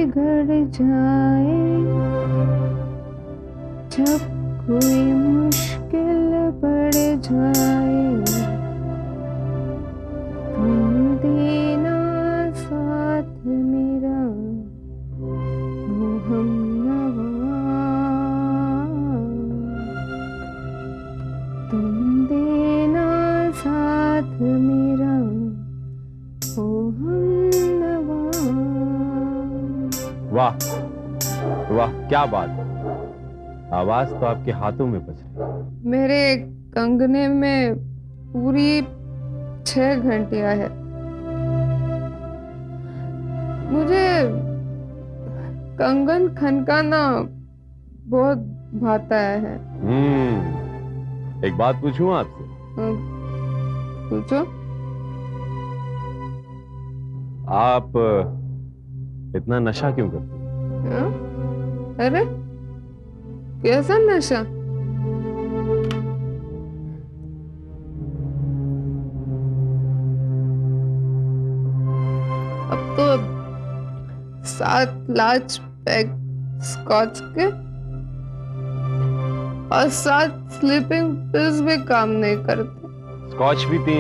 बिगड़ जाए, जब कोई मुश्किल बढ़ जाए, तुम देना साथ मेरा, वो हमनवा। तुम देना साथ मेरा, वो हमनवा। वाह वाह, क्या बात है। आवाज तो आपके हाथों में बज रही। मेरे कंगने में पूरी 6 घंटियां है। मुझे कंगन खनकाना बहुत भाता है। एक बात पूछूं आपसे? पूछो। आप इतना नशा क्यों करती हैं? हाँ? अरे कैसा नशा? अब तो 7 लार्ज पैक स्कॉच के और 7 स्लीपिंग पिल्स भी काम नहीं करते। स्कॉच भी पी,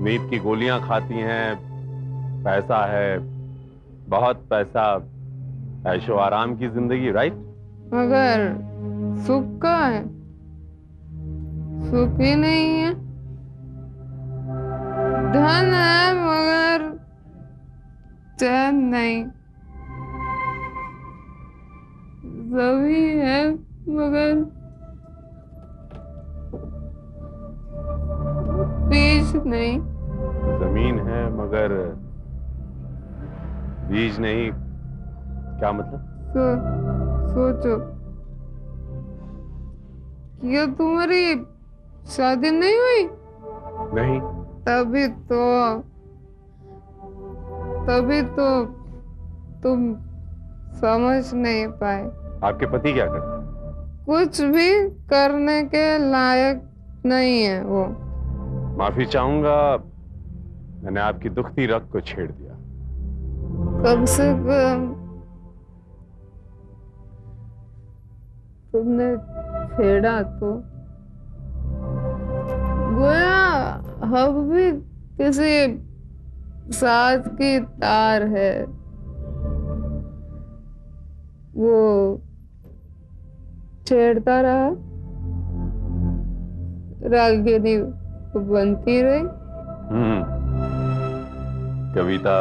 नींद की गोलियां खाती हैं, पैसा है, बहुत पैसा, ऐशो आराम की जिंदगी, राइट? मगर सुख का है, सुख ही नहीं है। धन है मगर चैन नहीं, सभी है मगर बीज नहीं। जमीन है मगर बीज नहीं, क्या मतलब? सोचो, क्या तुम्हारी शादी नहीं हुई? नहीं। तभी तो तुम समझ नहीं पाए। आपके पति क्या करते हैं? कुछ भी करने के लायक नहीं है वो। माफी चाहूंगा, मैंने आपकी दुखती रग को छेड़ दिया। कम से कम तुमने छेड़ा तो। गोया हम भी किसी साथ की तार है, वो छेड़ता रहा, रागिनी बनती रही। कविता,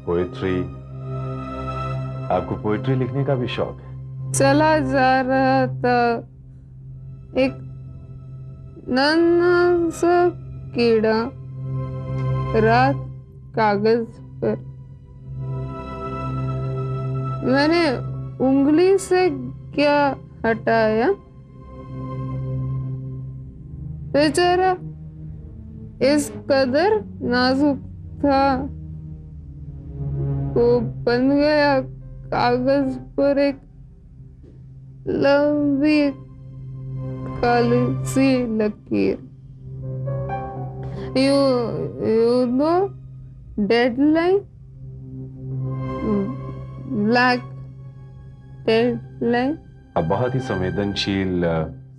पोएट्री, आपको पोएट्री लिखने का भी शौक है? चला जा रहा था एक नन्हा सा कीड़ा रात कागज पर। मैंने उंगली से क्या हटाया, बेचारा इस कदर नाजुक था, वो बन गया कागज पर एक लंबी काली सी लकीर। You know deadline, black deadline. आप बहुत ही संवेदनशील,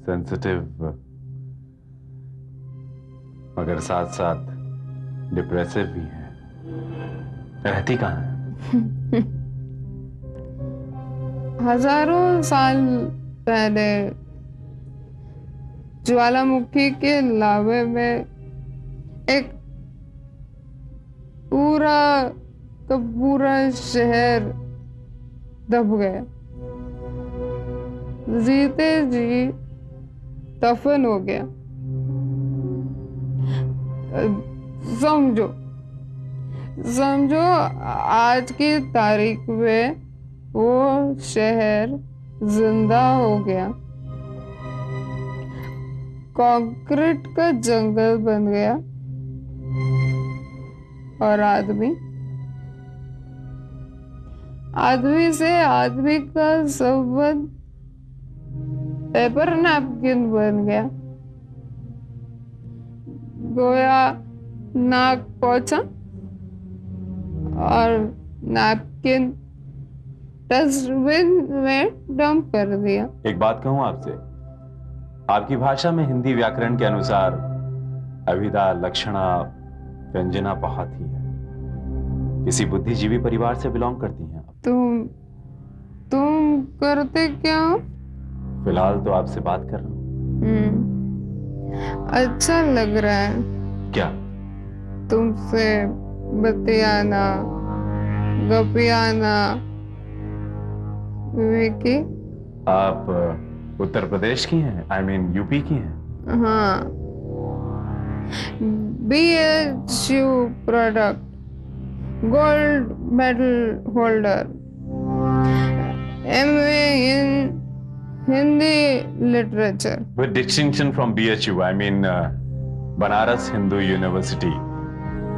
सेंसिटिव, मगर साथ साथ डिप्रेसिव भी हैं। रहती कहाँ है? हजारों साल पहले ज्वालामुखी के लावे में एक पूरा का पूरा शहर दब गया। जीते जी दफन हो गया। समझो आज की तारीख में वो शहर जिंदा हो गया, कंक्रीट का जंगल बन गया और आदमी से आदमी का संबंध पेपर नैपकिन बन गया। गोया नाक पहुंचा और नैपकिन डस्टबिन में डंप कर दिया। एक बात कहूं आपसे, आपकी भाषा में हिंदी व्याकरण के अनुसार अभिधा, लक्षणा, व्यंजना बहुत ही है। किसी बुद्धिजीवी परिवार से बिलोंग करती हैं आप? तुम करते क्या हो? फिलहाल तो आपसे बात कर रहा हूं। अच्छा लग रहा है क्या? तुमसे बतियाना, गपियाना। विकी, आप उत्तर प्रदेश की हैं? I mean यूपी की हैं? हाँ, BHU product, gold medal holder, MA in Hindi literature. With distinction from BHU, I mean Banaras Hindu university.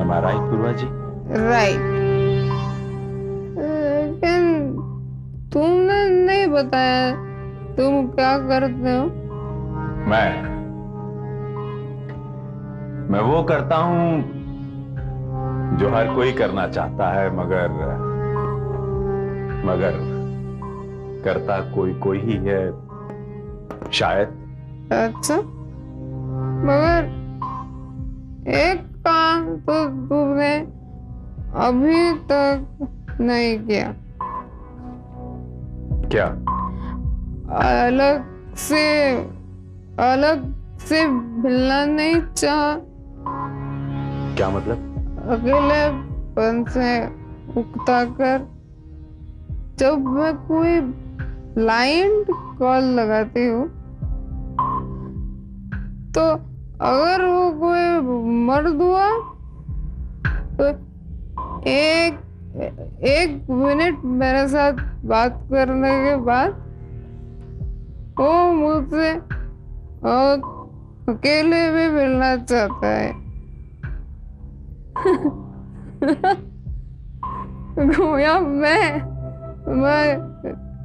Am I right, Purva ji? Right. लेकिन तुमने नहीं बताया तुम क्या करते हो। मैं वो करता हूं जो हर कोई करना चाहता है, मगर करता कोई ही है शायद। अच्छा, मगर एक काम तो तुमने अभी तक नहीं किया। क्या? अलग से मिलना नहीं चाहा। क्या मतलब? अकेलेपन से उकता कर जब मैं कोई ब्लाइंड कॉल लगाती हूँ तो अगर वो कोई मर्द हुआ तो एक मिनट मेरे साथ बात करने के बाद वो मुझसे अकेले भी मिलना चाहता है। गोया मैं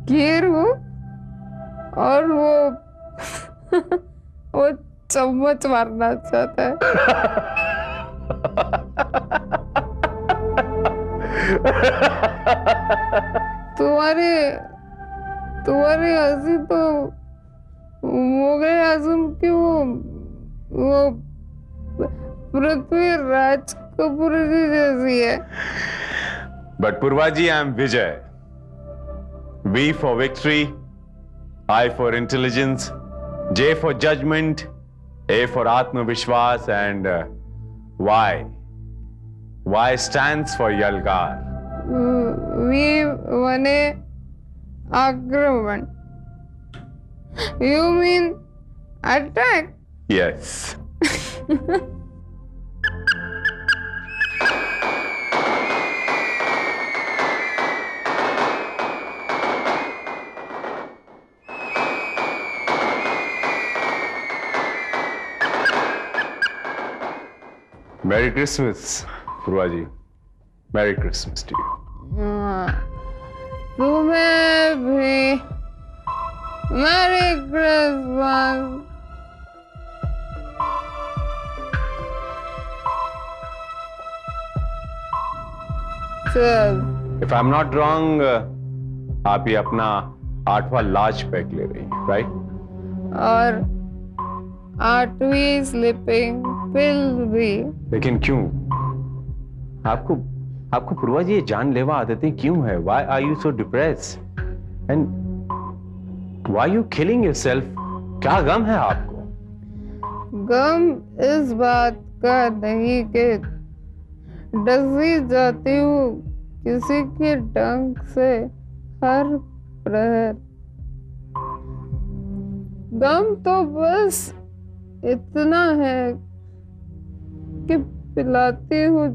खीर हूँ और वो चम्मच मारना चाहता है। तुम्हारी हंसी तो मुगले आजम की वो पृथ्वीराज कपूर जी जैसी है। But Purva ji, I am Vijay. V for victory, I for intelligence, J for judgment, A for Atmavishwas, and Y stands for Yalgar. V वने आक्रमण। You mean attack? Yes. Merry Christmas, Purva ji. Merry Christmas to you. तुम्हें भी Merry Christmas. If I'm not wrong, आप ये अपना 8वां large pack ले रही हैं, right? और 8वीं स्लीपिंग पिल भी। लेकिन क्यों? आपको पूर्वा जी ये जानलेवा आदतें क्यों है? Why are you so depressed? And why are you killing yourself? क्या गम है आपको? गम इस बात का नहीं कि डसी जाती हूँ किसी के डंक से हर प्रहर। गम तो बस इतना है कि पिलाती हूँ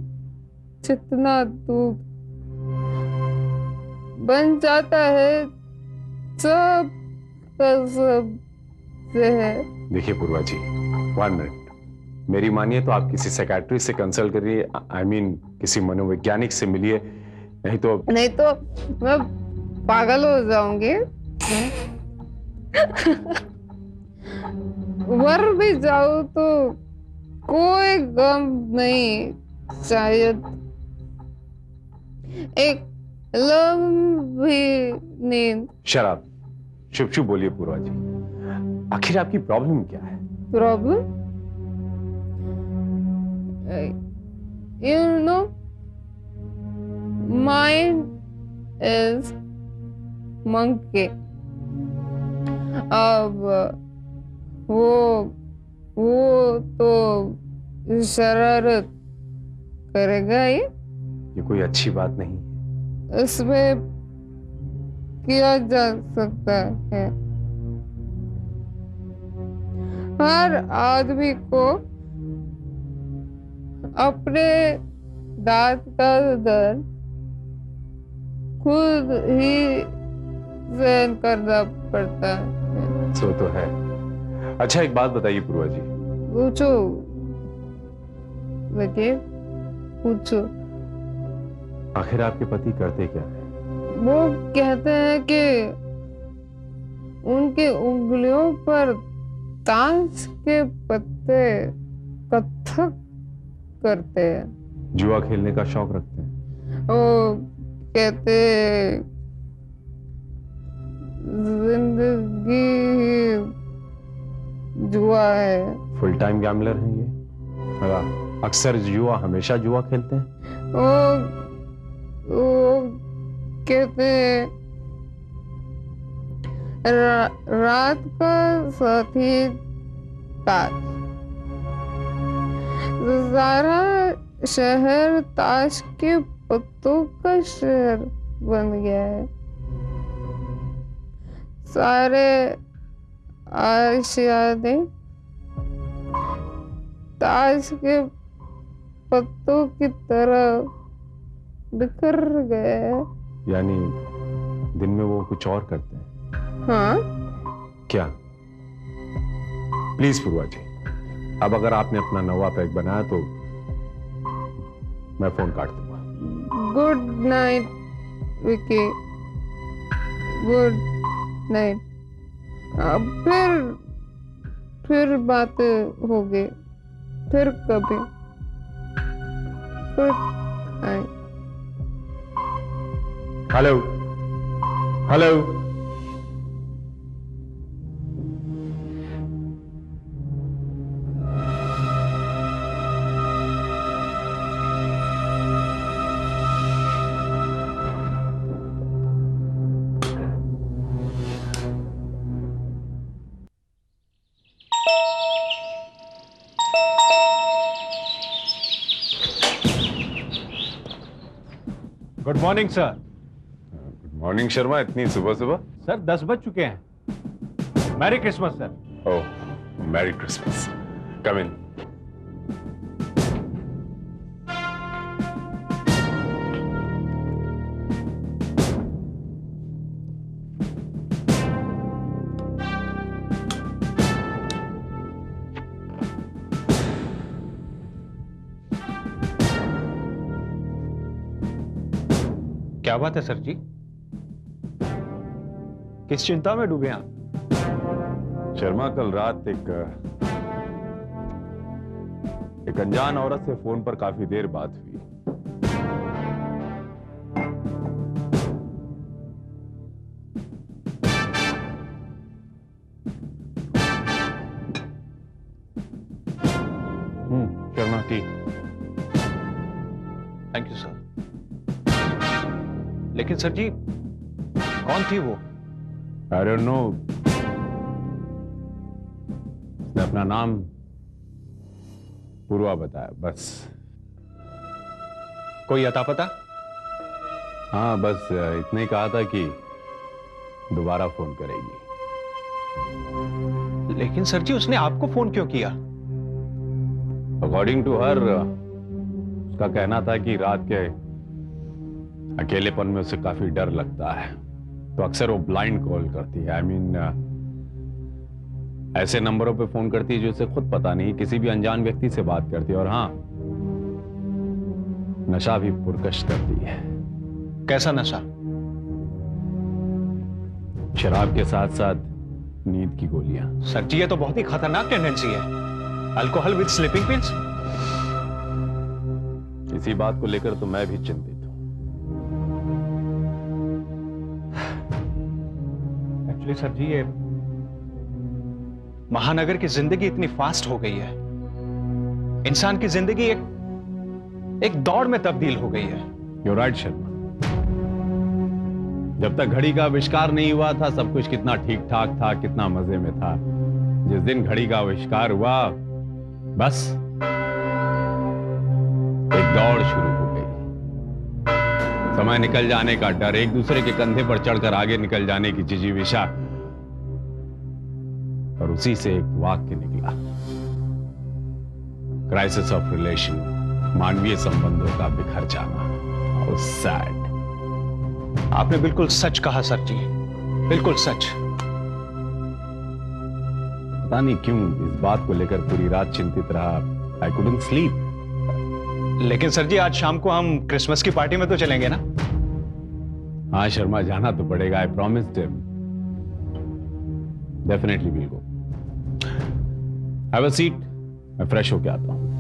जितना दूध बन जाता है सब का सब जहर। देखिए पूर्वा जी, 1 मिनट मेरी मानिए तो आप किसी साइकियाट्रिस्ट से कंसल्ट करिए। I mean किसी मनोवैज्ञानिक से मिलिए, नहीं तो मैं पागल हो जाऊंगी। मर भी जाऊं तो कोई गम नहीं। शायद लंबी नींद। शराब। शुभ शुभ बोलिए पूर्वा जी, आखिर आपकी प्रॉब्लम क्या है? Problem, you know, mine is monkey. अब वो तो शरारत करेगा ही। ये कोई अच्छी बात नहीं है। इसमें किया जा सकता है। हर आदमी को अपने दांत का दर्द खुद ही सहन करना पड़ता है। सो तो है। अच्छा एक बात बताइए पूर्वा जी। पूछो बेटे, पूछो। आखिर आपके पति करते क्या है? वो कहते हैं कि उनकी उंगलियों पर ताश के पत्ते कथक करते हैं। जुआ खेलने का शौक रखते हैं? वो कहते जिंदगी ही जुआ है। फुल टाइम गैम्बलर हैं ये? अक्सर जुआ, हमेशा जुआ खेलते हैं? वो कहते रात का साथी ताश। सारा शहर ताश के पत्तों का शहर बन गया है। सारे आशियाने ताश के पत्तों की तरह बिखर गए हैं। यानी दिन में वो कुछ और करते हैं? हाँ। क्या? प्लीज पूर्वा जी, अब अगर आपने अपना नवा पैक बनाया तो मैं फोन काट दूंगा। Good night Vicky, good night. अब फिर बातें होगी, फिर कभी। Good night. Hello hello. Good morning sir. Good morning Sharma, इतनी सुबह सुबह? सर 10 बज चुके हैं। Merry Christmas sir. Oh, merry Christmas. Come in. क्या बात है सर जी, किस चिंता में डूबे आप? शर्मा, कल रात एक अनजान औरत से फोन पर काफी देर बात हुई। Sharma T. Thank you sir. लेकिन सर जी, कौन थी वो? I don't know. उसने अपना नाम पूर्वा बताया, बस। कोई अता पता? हाँ, बस इतना ही कहा था कि दोबारा फोन करेगी। लेकिन सर जी, उसने आपको फोन क्यों किया? अकॉर्डिंग टू हर, उसका कहना था कि रात के अकेलेपन में उसे काफी डर लगता है, तो अक्सर वो ब्लाइंड कॉल करती है। आई मीन, ऐसे नंबरों पे फोन करती है जो उसे खुद पता नहीं, किसी भी अनजान व्यक्ति से बात करती है। और हाँ, नशा भी पुरकश करती है। कैसा नशा? शराब के साथ साथ नींद की गोलियां। सर जी, ये तो बहुत ही खतरनाक टेंडेंसी है। Alcohol with sleeping pills. इसी बात को लेकर तो मैं भी चिंतित हूं। एक्चुअली सर जी, ये महानगर की जिंदगी इतनी फास्ट हो गई है, इंसान की जिंदगी एक दौड़ में तब्दील हो गई है। You're right, Sharma. जब तक घड़ी का आविष्कार नहीं हुआ था सब कुछ कितना ठीक ठाक था, कितना मजे में था। जिस दिन घड़ी का आविष्कार हुआ बस एक दौड़ शुरू हो गई। समय निकल जाने का डर, एक दूसरे के कंधे पर चढ़कर आगे निकल जाने की जिजीविषा, और उसी से एक वाक्य निकला, क्राइसिस ऑफ रिलेशन, मानवीय संबंधों का बिखर जाना। How sad। आपने बिल्कुल सच कहा सर जी, बिल्कुल सच। पता नहीं क्यों इस बात को लेकर पूरी रात चिंतित रहा। I couldn't sleep। लेकिन सर जी, आज शाम को हम क्रिसमस की पार्टी में तो चलेंगे ना? हाँ शर्मा, जाना तो पड़ेगा। I promised him। Definitely we'll go। Have a seat। मैं फ्रेश होके आता हूं।